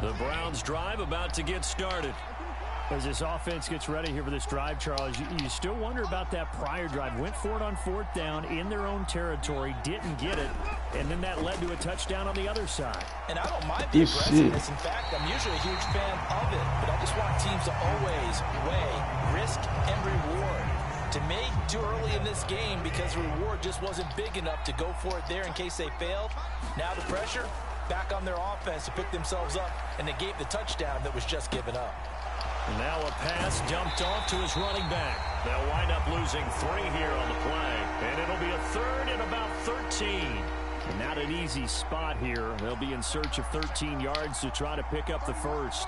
The Browns drive about to get started. As this offense gets ready here for this drive, Charles, you still wonder about that prior drive. Went for it on 4th down in their own territory, didn't get it, and then that led to a touchdown on the other side. And I don't mind the aggressiveness. In fact, I'm usually a huge fan of it, but I just want teams to always weigh risk and reward. To me, too early in this game because the reward just wasn't big enough to go for it there in case they failed. Now the pressure back on their offense to pick themselves up, and they gave the touchdown that was just given up. Now a pass dumped off to his running back. They'll wind up losing 3 here on the play. And it'll be a 3rd and about 13. Not an easy spot here. They'll be in search of 13 yards to try to pick up the first.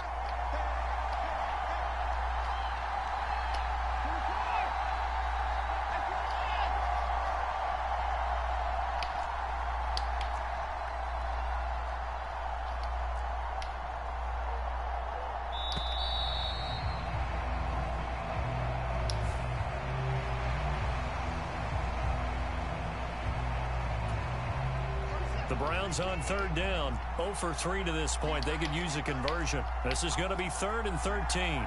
The Browns on 3rd down. 0 for 3 to this point. They could use a conversion. This is going to be 3rd and 13.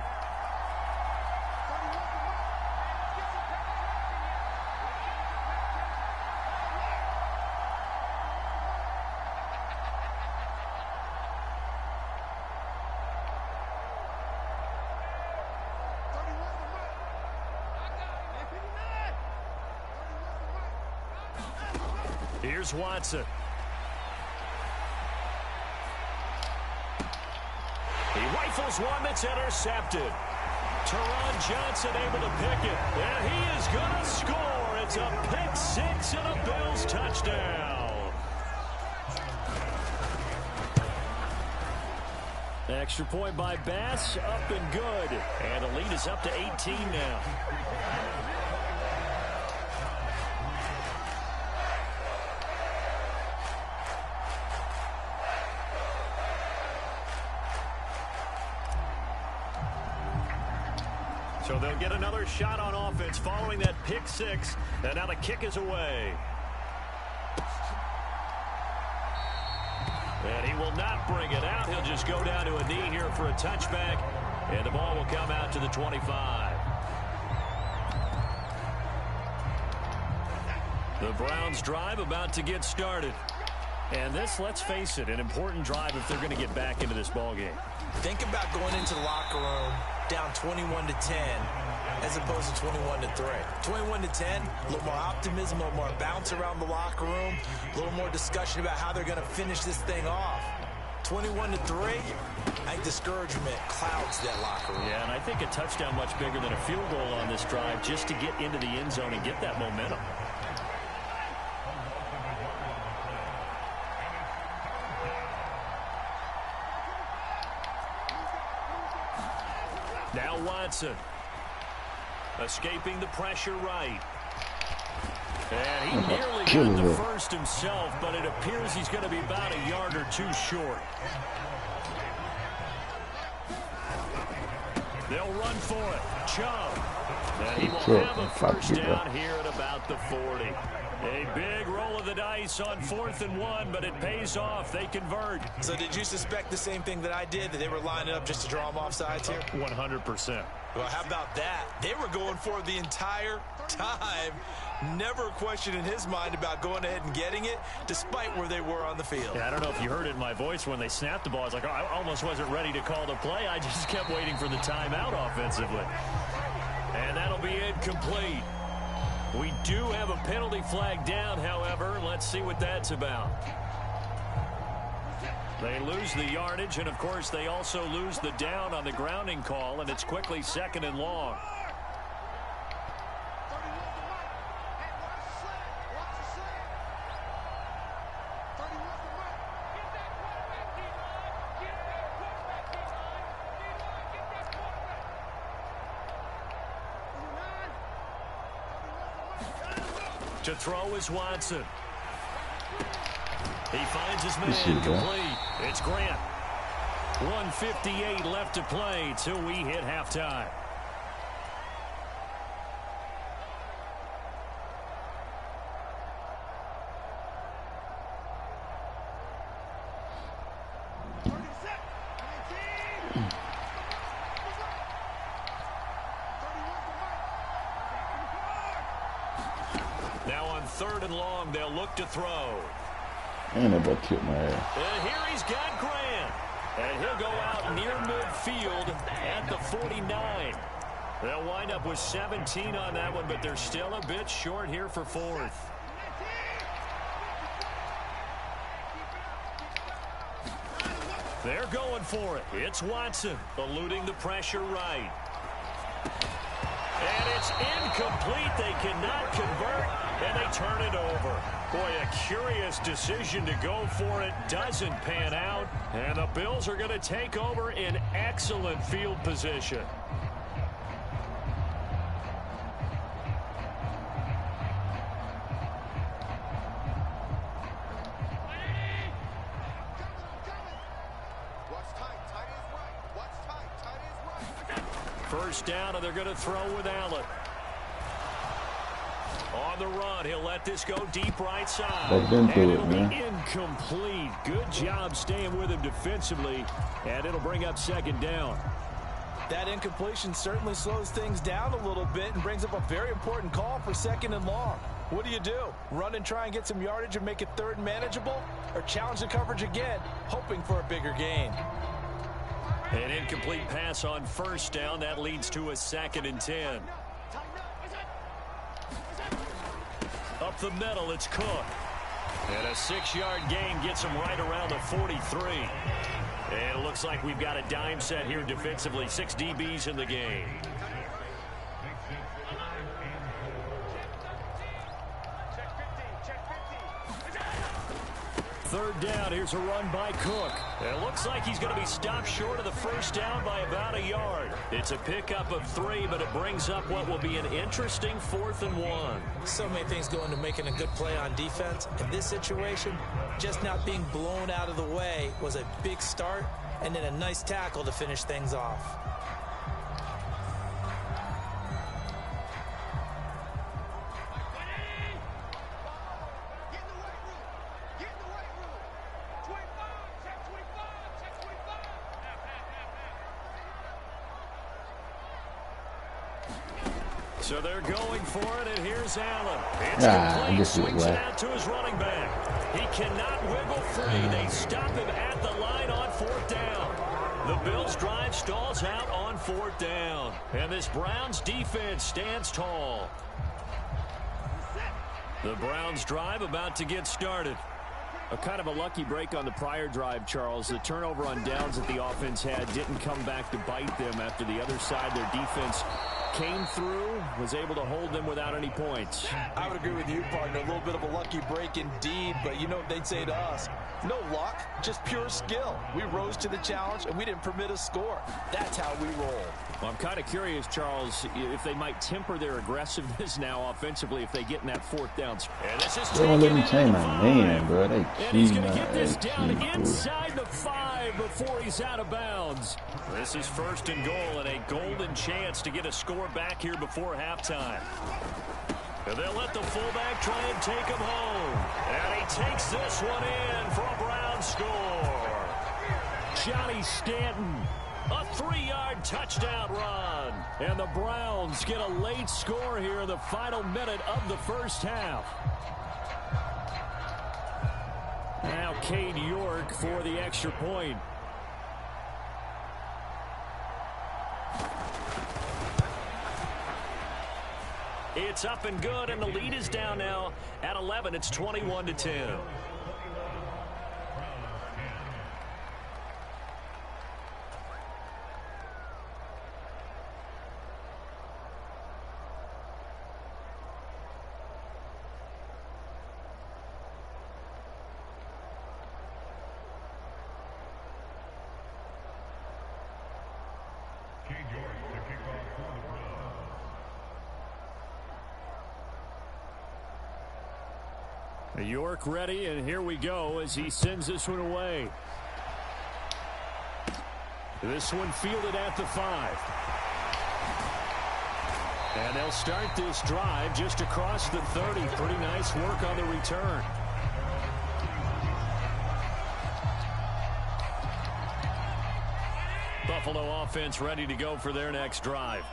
Here's Watson. He rifles one that's intercepted. Teron Johnson able to pick it. And he is going to score. It's a pick 6 and a Bills touchdown. Extra point by Bass, up and good. And the lead is up to 18 now. So they'll get another shot on offense following that pick 6. And now the kick is away. And he will not bring it out. He'll just go down to a knee here for a touchback. And the ball will come out to the 25. The Browns drive about to get started. And this, let's face it, an important drive if they're going to get back into this ballgame. Think about going into the locker room down 21-10 as opposed to 21-3. 21-10, a little more optimism, a little more bounce around the locker room, a little more discussion about how they're going to finish this thing off. 21-3, I think discouragement clouds that locker room. Yeah, and I think a touchdown much bigger than a field goal on this drive just to get into the end zone and get that momentum. Now Watson. Escaping the pressure right. And he nearly got the first himself, but it appears he's going to be about a yard or 2 short. They'll run for it. Chubb. And he will have a first down here at about the 40. A big roll of the dice on 4th and 1, but it pays off. They convert. So did you suspect the same thing that I did, that they were lining up just to draw them off sides here? 100%. Well, how about that? They were going for it the entire time. Never a question in his mind about going ahead and getting it, despite where they were on the field. Yeah, I don't know if you heard it in my voice when they snapped the ball. I was like, oh, I almost wasn't ready to call the play. I just kept waiting for the timeout offensively. And that'll be incomplete. We do have a penalty flag down, however. Let's see what that's about. They lose the yardage, and, of course, they also lose the down on the grounding call, and it's quickly 2nd and long. To throw is Watson. He finds his man complete. It's Grant. 1:58 left to play till we hit halftime. 3rd and long. They'll look to throw. And that boy killed my ass. And here he's got Grant. And he'll go out near midfield at the 49. They'll wind up with 17 on that one, but they're still a bit short here for 4th. They're going for it. It's Watson eluding the pressure right. And it's incomplete. They cannot convert, and they turn it over. Boy, a curious decision to go for it. Doesn't pan out, and the Bills are going to take over in excellent field position. First down, and they're going to throw with Allen. On the run, he'll let this go deep right side. They've been through it, man. Incomplete. Good job staying with him defensively, and it'll bring up 2nd down. That incompletion certainly slows things down a little bit and brings up a very important call for 2nd and long. What do? Run and try and get some yardage and make it 3rd and manageable? Or challenge the coverage again, hoping for a bigger gain? An incomplete pass on 1st down. That leads to a 2nd and 10. Up the middle, it's Cook. And a 6-yard gain gets him right around the 43. And it looks like we've got a dime set here defensively. 6 DBs in the game. Third down, here's a run by Cook. It looks like he's going to be stopped short of the 1st down by about a yard. It's a pickup of 3, but it brings up what will be an interesting 4th and 1. So many things go into making a good play on defense. In this situation, just not being blown out of the way was a big start, and then a nice tackle to finish things off. So they're going for it, and here's Allen. I It's complete. guess it Swings was. it out to his running back. He cannot wiggle free. They stop him at the line on 4th down. The Bills' drive stalls out on 4th down. And this Browns defense stands tall. The Browns drive about to get started. A kind of a lucky break on the prior drive, Charles. The turnover on downs that the offense had didn't come back to bite them after the other side. Their defense came through, was able to hold them without any points. I would agree with you, partner. A little bit of a lucky break indeed, but you know what they'd say to us? No luck, just pure skill. We rose to the challenge, and we didn't permit a score. That's how we roll. Well, I'm kind of curious, Charles, if they might temper their aggressiveness now offensively if they get in that 4th down. And this is They won't let me change my man, bro. They and he's cheating going to my get this ass, down bro. inside the 5 before he's out of bounds. This is 1st and goal, and a golden chance to get a score back here before halftime. And they'll let the fullback try and take him home. And he takes this one in for a Brown score. Johnny Stanton, a 3-yard touchdown run. And the Browns get a late score here in the final minute of the 1st half. Now Cade York for the extra point. It's up and good, and the lead is down now at 11. It's 21-10. York ready, and here we go as he sends this one away. This one fielded at the 5. And they'll start this drive just across the 30. Pretty nice work on the return. Buffalo offense ready to go for their next drive.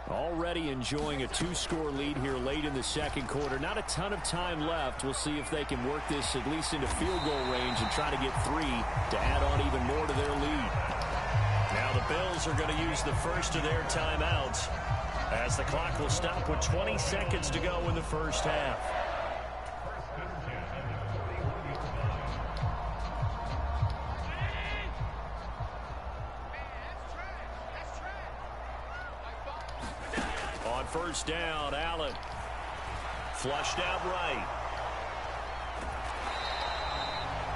Already enjoying a 2-score lead here late in the second quarter. Not a ton of time left. We'll see if they can work this at least into field goal range and try to get 3 to add on even more to their lead. Now the Bills are going to use the first of their timeouts as the clock will stop with 20 seconds to go in the first half. On first down, Allen. Flushed out right.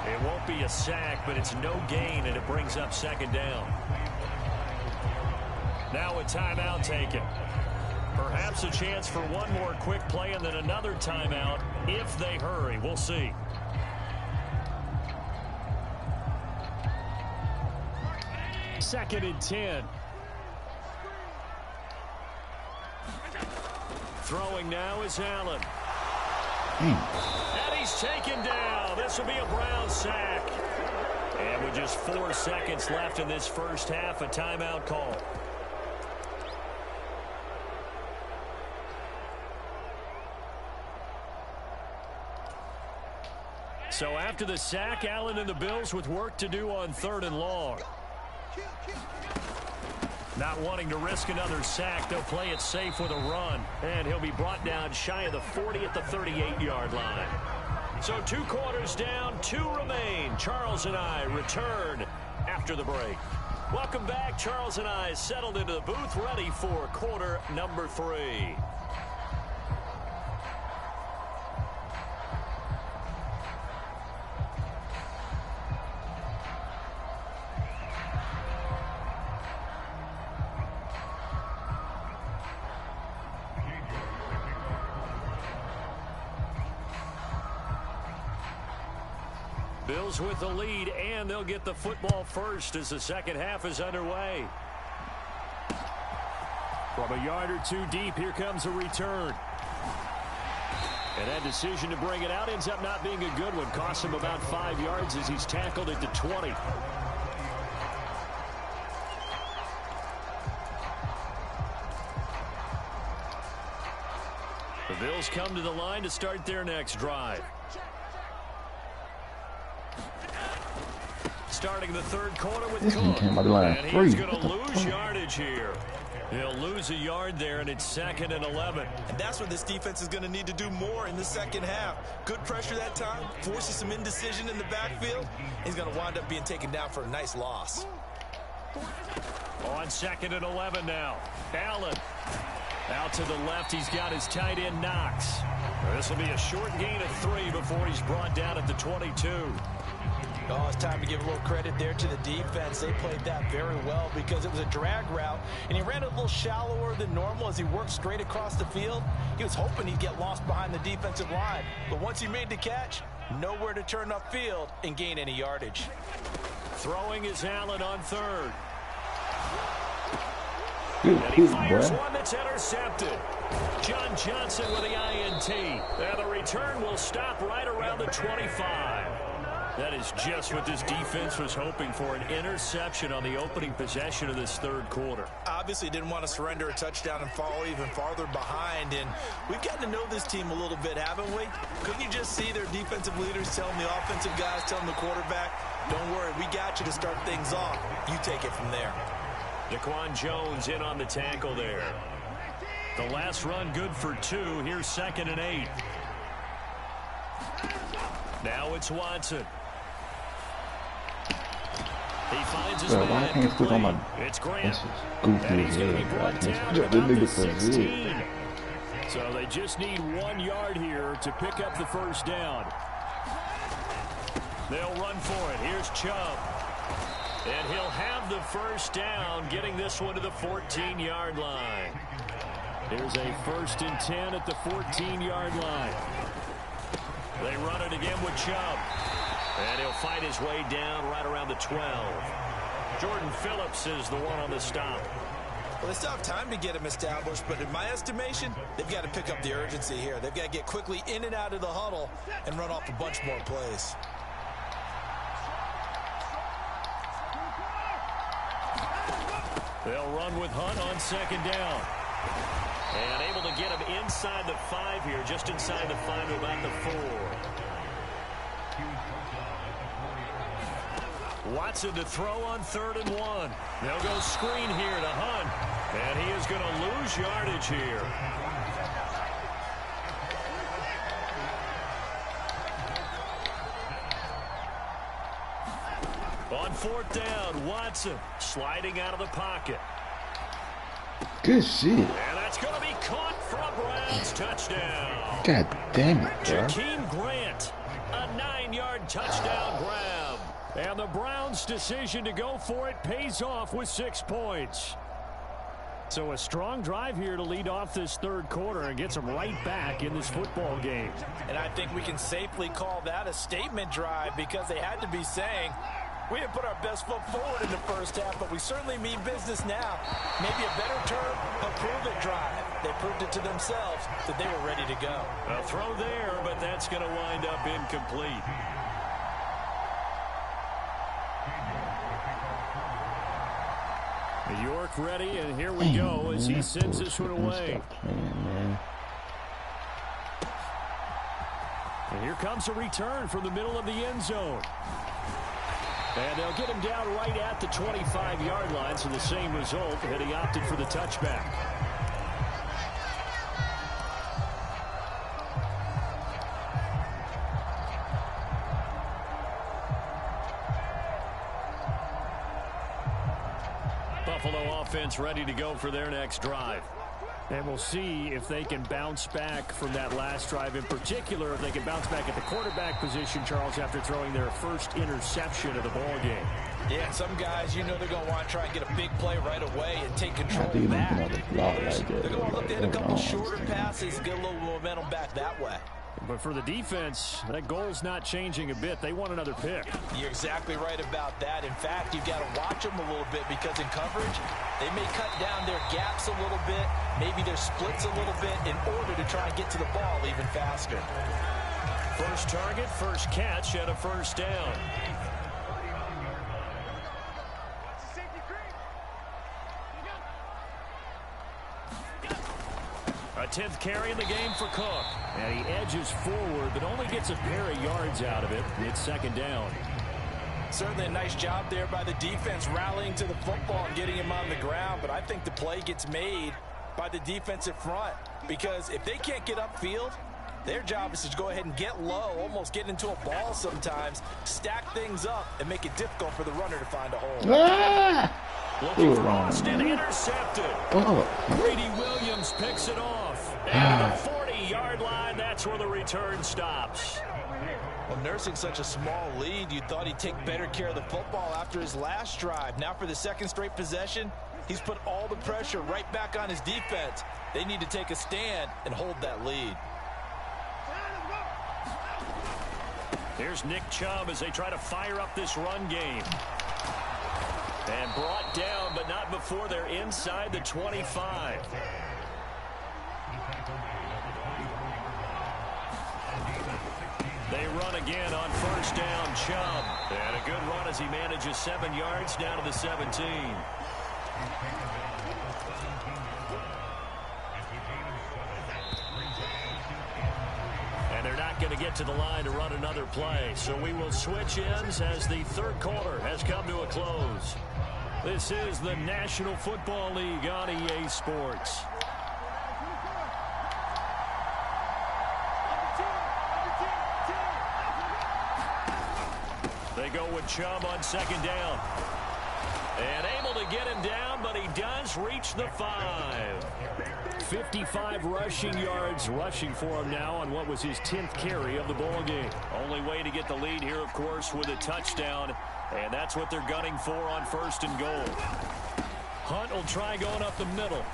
It won't be a sack, but it's no gain, and it brings up second down. Now a timeout taken. Perhaps a chance for one more quick play and then another timeout if they hurry. We'll see. Second and 10. Throwing now is Allen. And he's taken down. This will be a Brown sack. And with just 4 seconds left in this first half, a timeout call. So after the sack, Allen and the Bills with work to do on 3rd and long. Not wanting to risk another sack, they'll play it safe with a run. And he'll be brought down shy of the 40 at the 38-yard line. So 2 quarters down, 2 remain. Charles and I return after the break. Welcome back. Charles and I settled into the booth, ready for quarter number 3. Bills with the lead, and they'll get the football first as the second half is underway. From a yard or 2 deep, here comes a return. And that decision to bring it out ends up not being a good one. Costs him about 5 yards as he's tackled at the 20. The Bills come to the line to start their next drive. Starting the 3rd quarter with Cook. And he's going to lose yardage here. He'll lose a yard there, and it's 2nd and 11. And that's what this defense is going to need to do more in the second half. Good pressure that time, forces some indecision in the backfield. He's going to wind up being taken down for a nice loss. On 2nd and 11 now. Allen. Out to the left, he's got his tight end Knox. This will be a short gain of 3 before he's brought down at the 22. Oh, it's time to give a little credit there to the defense. They played that very well because it was a drag route, and he ran a little shallower than normal as he worked straight across the field. He was hoping he'd get lost behind the defensive line, but once he made the catch, nowhere to turn upfield and gain any yardage. Throwing is Allen on 3rd. Good, and he fires one that's intercepted. John Johnson with the INT. And the return will stop right around the 25. That is just what this defense was hoping for, an interception on the opening possession of this 3rd quarter. Obviously didn't want to surrender a touchdown and fall even farther behind, and we've gotten to know this team a little bit, haven't we? Couldn't you just see their defensive leaders telling the offensive guys, telling the quarterback, don't worry, we got you to start things off. You take it from there. Daquan Jones in on the tackle there. The last run good for 2. Here's 2nd and 8. Now it's Watson. He finds his man. Why can't put on my... It's Grant. Goofy He's going to be brought down at the 16. So they just need 1 yard here to pick up the first down. They'll run for it. Here's Chubb. And he'll have the first down, getting this one to the 14-yard line. Here's a 1st and 10 at the 14-yard line. They run it again with Chubb. And he'll fight his way down right around the 12. Jordan Phillips is the one on the stop. Well, they still have time to get him established, but in my estimation, they've got to pick up the urgency here. They've got to get quickly in and out of the huddle and run off a bunch more plays. They'll run with Hunt on 2nd down. And able to get him inside the 5 here, just inside the 5 to about the 4. Watson to throw on 3rd and 1. They'll go screen here to Hunt. And he is going to lose yardage here. On 4th down, Watson sliding out of the pocket. Good shit. And that's going to be caught for a Browns touchdown. God damn it, bro. Jakeem Grant, a 9-yard touchdown grab. And the Browns' decision to go for it pays off with 6 points. So a strong drive here to lead off this 3rd quarter and gets them right back in this football game. And I think we can safely call that a statement drive because they had to be saying, we didn't put our best foot forward in the first half, but we certainly mean business now. Maybe a better term, a prove-it drive. They proved it to themselves that they were ready to go. A throw there, but that's going to wind up incomplete. York ready, and here we go as he sends this one away. And here comes a return from the middle of the end zone. And they'll get him down right at the 25-yard line, so the same result, and he opted for the touchback. Buffalo offense ready to go for their next drive. And we'll see if they can bounce back from that last drive. In particular, if they can bounce back at the quarterback position, Charles, after throwing their first interception of the ball game. Yeah, some guys, you know they're going to want to try and get a big play right away and take control back. They're going to look at a couple shorter passes, get a little momentum back that way. But for the defense, that goal's not changing a bit. They want another pick. You're exactly right about that. In fact, you've got to watch them a little bit because in coverage, they may cut down their gaps a little bit, maybe their splits a little bit in order to try and get to the ball even faster. First target, first catch, and a first down. A 10th carry in the game for Cook. And he edges forward, but only gets a pair of yards out of it. It's 2nd down. Certainly a nice job there by the defense rallying to the football and getting him on the ground. But I think the play gets made by the defensive front. Because if they can't get upfield, their job is to go ahead and get low, almost get into a ball sometimes, stack things up, and make it difficult for the runner to find a hole. Looking for Austin, intercepted. Brady Williams picks it off. And the 40-yard line, that's where the return stops. Well, nursing such a small lead, you thought he'd take better care of the football after his last drive. Now for the 2nd straight possession, he's put all the pressure right back on his defense. They need to take a stand and hold that lead. Here's Nick Chubb as they try to fire up this run game. And brought down, but not before they're inside the 25. They run again on first down, Chubb. And a good run as he manages 7 yards down to the 17. And they're not going to get to the line to run another play. So we will switch ends as the 3rd quarter has come to a close. This is the National Football League on EA Sports. They go with Chubb on 2nd down. And able to get him down, but he does reach the 5. 55 rushing yards rushing for him now on what was his 10th carry of the ball game. Only way to get the lead here, of course, with a touchdown. And that's what they're gunning for on 1st and goal. Hunt will try going up the middle.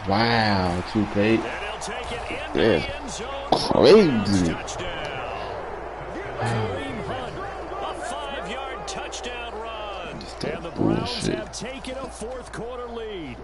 Wow, 2K. And he'll take it into the end zone. Crazy. Touchdown. Kareem Hunt, a 5-yard touchdown run. And the Browns have taken a 4th quarter lead.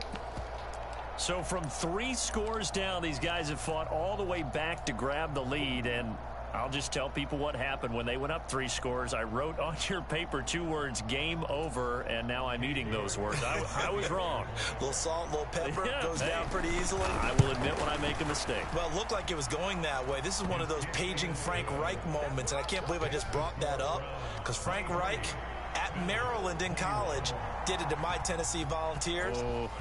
So from 3 scores down, these guys have fought all the way back to grab the lead. And I'll just tell people what happened when they went up 3 scores. I wrote on your paper 2 words, game over, and now I'm eating those words. I was wrong. A little salt, a little pepper, goes down pretty easily. I will admit when I make a mistake. Well, it looked like it was going that way. This is one of those paging Frank Reich moments, and I can't believe I just brought that up, because Frank Reich at Maryland in college did it to my Tennessee Volunteers,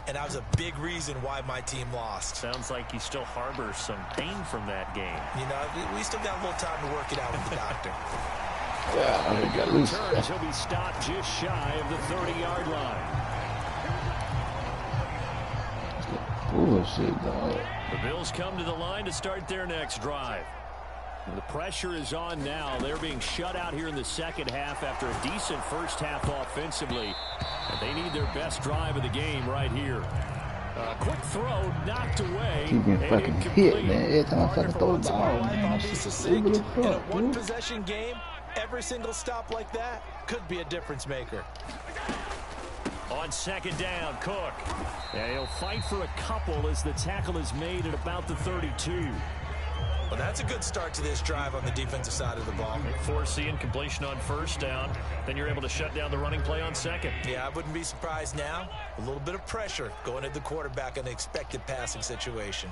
and that was a big reason why my team lost. Sounds like you still harbor some pain from that game. You know, we still got a little time to work it out with the doctor. Yeah, I got loose. He'll be stopped just shy of the 30-yard line. Bullshit, dog. The Bills come to the line to start their next drive. The pressure is on now. They're being shut out here in the second half after a decent first half offensively. And they need their best drive of the game right here. Quick throw, knocked away. Keep getting fucking hit, man. Every time I fucking throw the ball, man. I'll be succinct. In a one-possession game, every single stop like that could be a difference maker. On second down, Cook. And he'll fight for a couple as the tackle is made at about the 32. Well, that's a good start to this drive on the defensive side of the ball. Forcing completion on first down. Then you're able to shut down the running play on second. Yeah, I wouldn't be surprised now. A little bit of pressure going at the quarterback in an expected passing situation.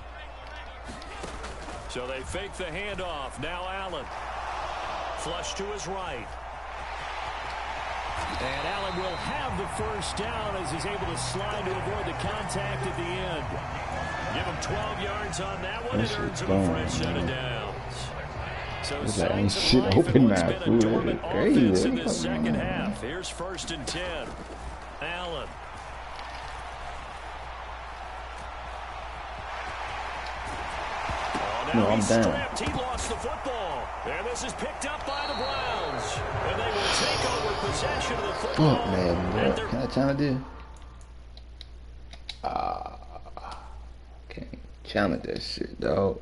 So they fake the handoff. Now Allen. Flush to his right. And Allen will have the first down as he's able to slide to avoid the contact at the end. Give him 12 yards on that one. It earns him a fresh set of downs. So signs of life in what's been a dormant offense in this second half. Here's 1st and 10. Allen. No, I'm down. Stripped. He lost the football. And this is picked up by the Browns. And they will take over possession of the football. Fuck, man. What kind of time to do? Can't challenge that shit, dog.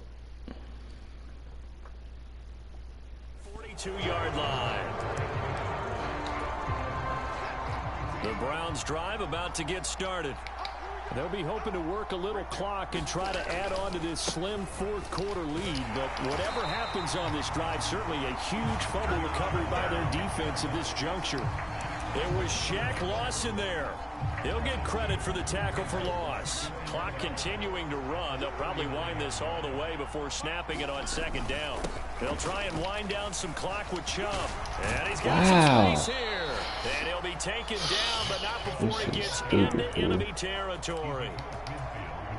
42-yard line. The Browns drive about to get started. They'll be hoping to work a little clock and try to add on to this slim fourth quarter lead. But whatever happens on this drive, certainly a huge fumble recovery by their defense at this juncture. It was Shaq Lawson there. He'll get credit for the tackle for loss. Clock continuing to run. They'll probably wind this all the way before snapping it on second down. They'll try and wind down some clock with Chubb. And he's got some space here. And he'll be taken down, but not before he gets into enemy territory.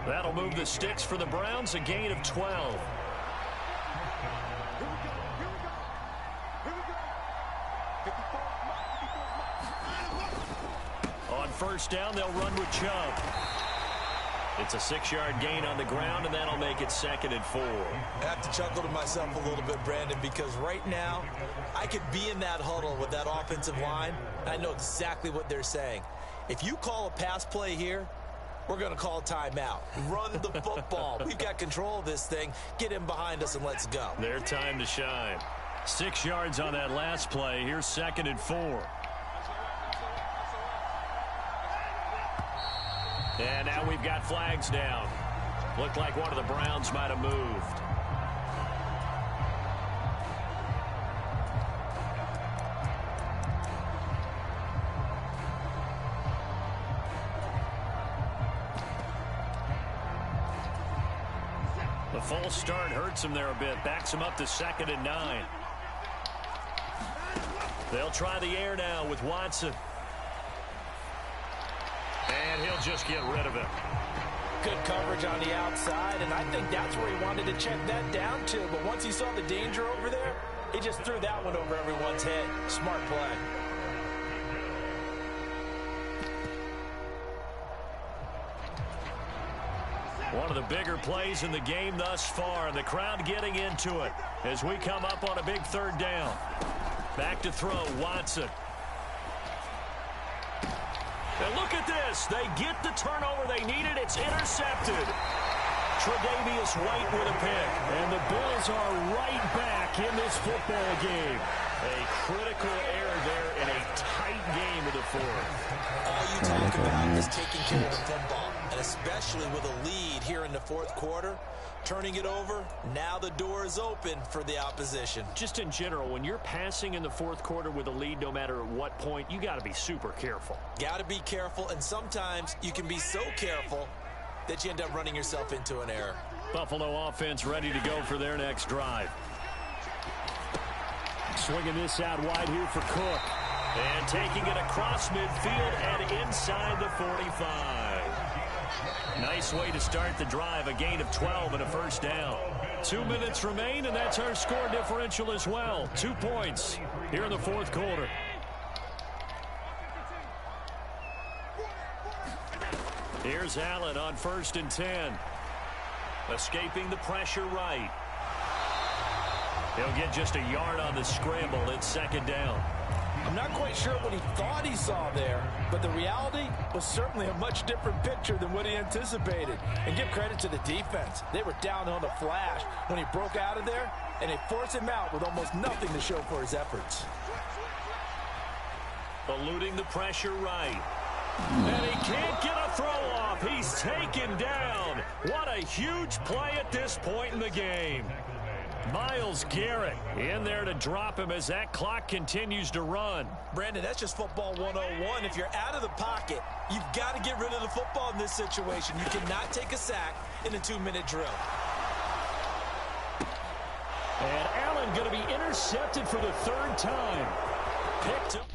That'll move the sticks for the Browns, a gain of 12. On first down, they'll run with Chubb. It's a 6-yard gain on the ground, and that'll make it 2nd and 4. I have to chuckle to myself a little bit, Brandon, because right now I could be in that huddle with that offensive line. I know exactly what they're saying. If you call a pass play here, we're going to call timeout. Run the football. We've got control of this thing. Get him behind us and let's go. Their time to shine. 6 yards on that last play. Here's 2nd and 4. And now we've got flags down. Looked like one of the Browns might have moved. The false start hurts him there a bit. Backs him up to 2nd and 9. They'll try the air now with Watson. And he'll just get rid of it. Good coverage on the outside, and I think that's where he wanted to check that down to. But once he saw the danger over there, he just threw that one over everyone's head. Smart play. One of the bigger plays in the game thus far, and the crowd getting into it as we come up on a big 3rd down. Back to throw, Watson. And look at this. They get the turnover they needed. It's intercepted. Tre'Davious White with a pick. And the Bills are right back in this football game. A critical error there in a tight game of the 4th. All you talk about is taking care of the football. And especially with a lead here in the 4th quarter, turning it over. Now the door is open for the opposition. Just in general, when you're passing in the fourth quarter with a lead, no matter at what point, you got to be super careful. Got to be careful, and sometimes you can be so careful that you end up running yourself into an error. Buffalo offense ready to go for their next drive. Swinging this out wide here for Cook. And taking it across midfield and inside the 45. Nice way to start the drive. A gain of 12 and a first down. 2 minutes remain, and that's our score differential as well. 2 points here in the fourth quarter. Here's Allen on 1st and 10. Escaping the pressure right. He'll get just a yard on the scramble. It's 2nd down. I'm not quite sure what he thought he saw there, but the reality was certainly a much different picture than what he anticipated. And give credit to the defense. They were down on the flash when he broke out of there, and they forced him out with almost nothing to show for his efforts. Eluding the pressure right. And he can't get a throw off. He's taken down. What a huge play at this point in the game. Myles Garrett in there to drop him as that clock continues to run. Brandon, that's just football 101. If you're out of the pocket, you've got to get rid of the football in this situation. You cannot take a sack in a 2-minute drill. And Allen going to be intercepted for the 3rd time. Picked up.